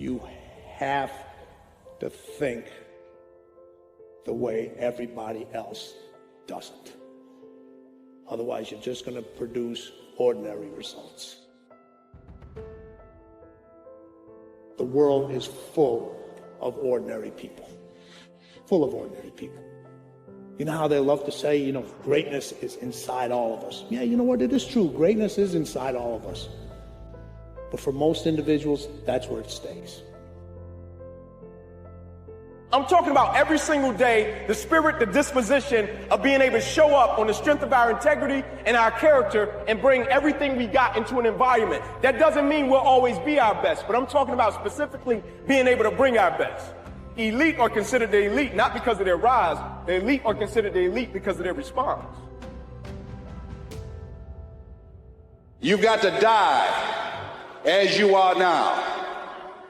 You have to think the way everybody else doesn't. Otherwise, you're just going to produce ordinary results. The world is full of ordinary people. Full of ordinary people. You know how they love to say, greatness is inside all of us. Yeah, you know what? It is true. Greatness is inside all of us. But for most individuals, that's where it stays. I'm talking about every single day, the spirit, the disposition of being able to show up on the strength of our integrity and our character and bring everything we got into an environment. That doesn't mean we'll always be our best, but I'm talking about specifically being able to bring our best. Elite are considered the elite not because of their rise. The elite are considered the elite because of their response. You've got to die as you are now.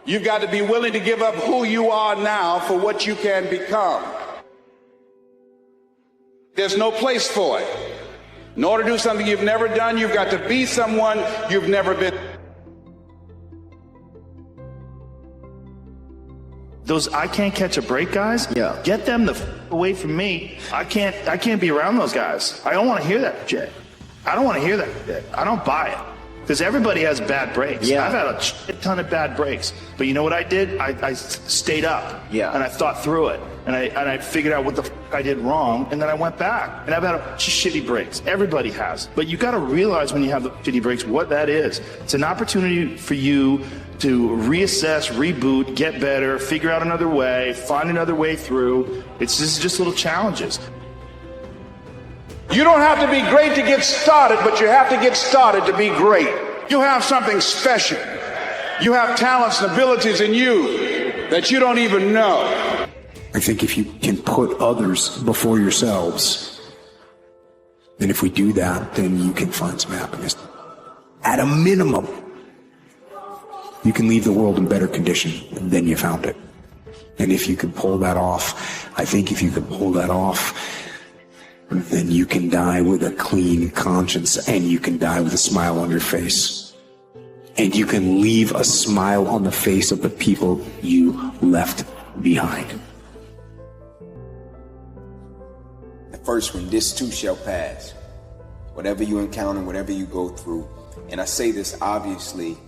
You've got to be willing to give up who you are now for what you can become. There's no place for it. In order to do something you've never done, you've got to be someone you've never been. Those I can't catch a break guys, get them away from me. I can't be around those guys. I don't want to hear that shit. I don't want to hear that shit. I don't buy it. Because everybody has bad breaks. Yeah. I've had a shit ton of bad breaks. But you know what I did? I stayed up. Yeah. And I thought through it. And I figured out what the fuck I did wrong. And then I went back. And I've had shitty breaks. Everybody has. But you got to realize when you have the shitty breaks what that is. It's an opportunity for you to reassess, reboot, get better, figure out another way, find another way through. It's just little challenges. You don't have to be great to get started, but you have to get started to be great. You have something special. You have talents and abilities in you that you don't even know. I think if you can put others before yourselves, then if we do that, then you can find some happiness. At a minimum, you can leave the world in better condition than you found it. And if you can pull that off, I think if you can pull that off, then you can die with a clean conscience, and you can die with a smile on your face. And you can leave a smile on the face of the people you left behind. The first one, this too shall pass. Whatever you encounter, whatever you go through. And I say this obviously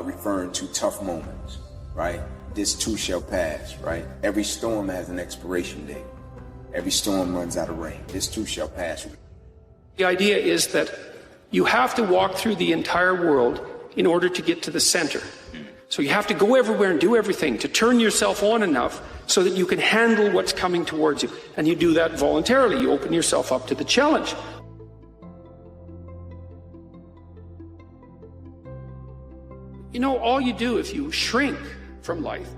referring to tough moments, right? This too shall pass, right? Every storm has an expiration date. Every storm runs out of rain. This too shall pass. The idea is that you have to walk through the entire world in order to get to the center. So you have to go everywhere and do everything to turn yourself on enough so that you can handle what's coming towards you. And you do that voluntarily. You open yourself up to the challenge. All you do if you shrink from life,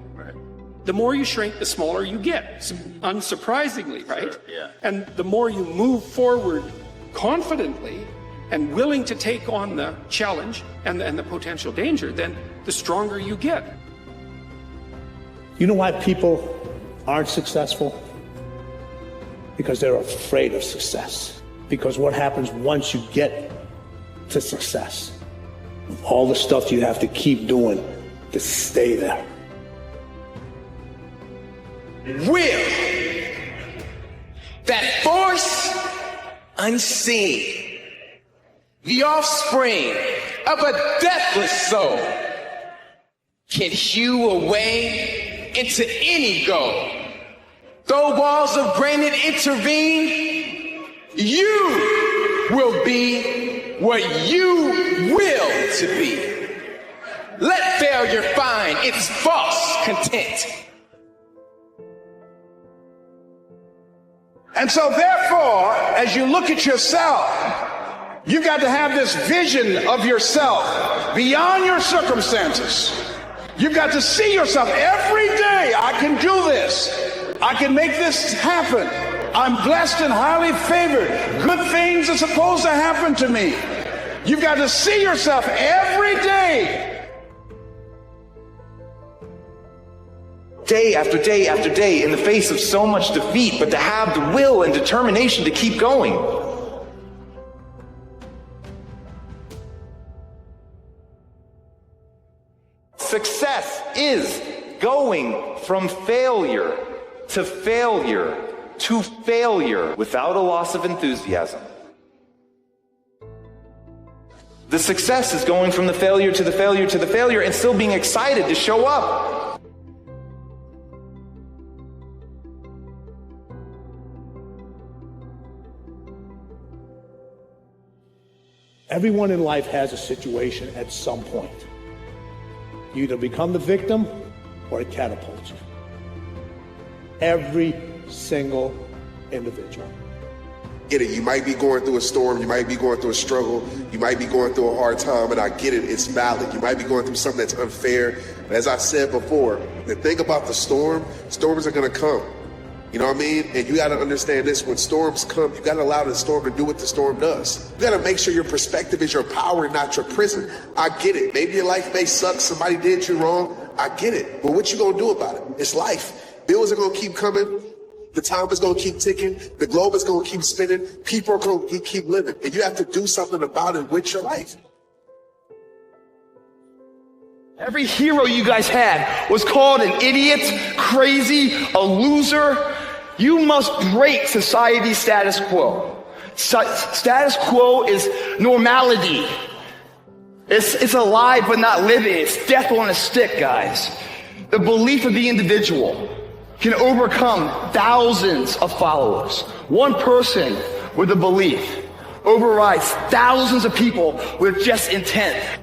the more you shrink, the smaller you get, unsurprisingly, right? Sure, yeah. And the more you move forward confidently and willing to take on the challenge and the potential danger, then the stronger you get. You know why people aren't successful? Because they're afraid of success. Because what happens once you get to success? All the stuff you have to keep doing to stay there. Will, that force unseen, the offspring of a deathless soul, can hew a way into any goal. Though walls of granite intervene, you will be what you will to be. Let failure find its false content. And so therefore, as you look at yourself, you've got to have this vision of yourself beyond your circumstances. You've got to see yourself every day. I can do this. I can make this happen. I'm blessed and highly favored. Good things are supposed to happen to me. You've got to see yourself every day. Day after day after day in the face of so much defeat, but to have the will and determination to keep going. Success is going from failure to failure to failure without a loss of enthusiasm. The success is going from the failure to the failure to the failure and still being excited to show up. Everyone in life has a situation at some point. You either become the victim or it catapults you. Every single individual. Get it. You might be going through a storm. You might be going through a struggle. You might be going through a hard time, and I get it. It's valid. You might be going through something that's unfair. But as I said before, the thing about the storms are going to come. You know what I mean? And you got to understand this. When storms come, you got to allow the storm to do what the storm does. You got to make sure your perspective is your power and not your prison. I get it. Maybe your life may suck. Somebody did you wrong. I get it. But what you going to do about it? It's life. Bills are going to keep coming. The time is going to keep ticking. The globe is going to keep spinning. People are going to keep living. And you have to do something about it with your life. Every hero you guys had was called an idiot, crazy, a loser. You must break society's status quo. Status quo is normality. It's alive but not living. It's death on a stick, guys. The belief of the individual can overcome thousands of followers. One person with a belief overrides thousands of people with just intent.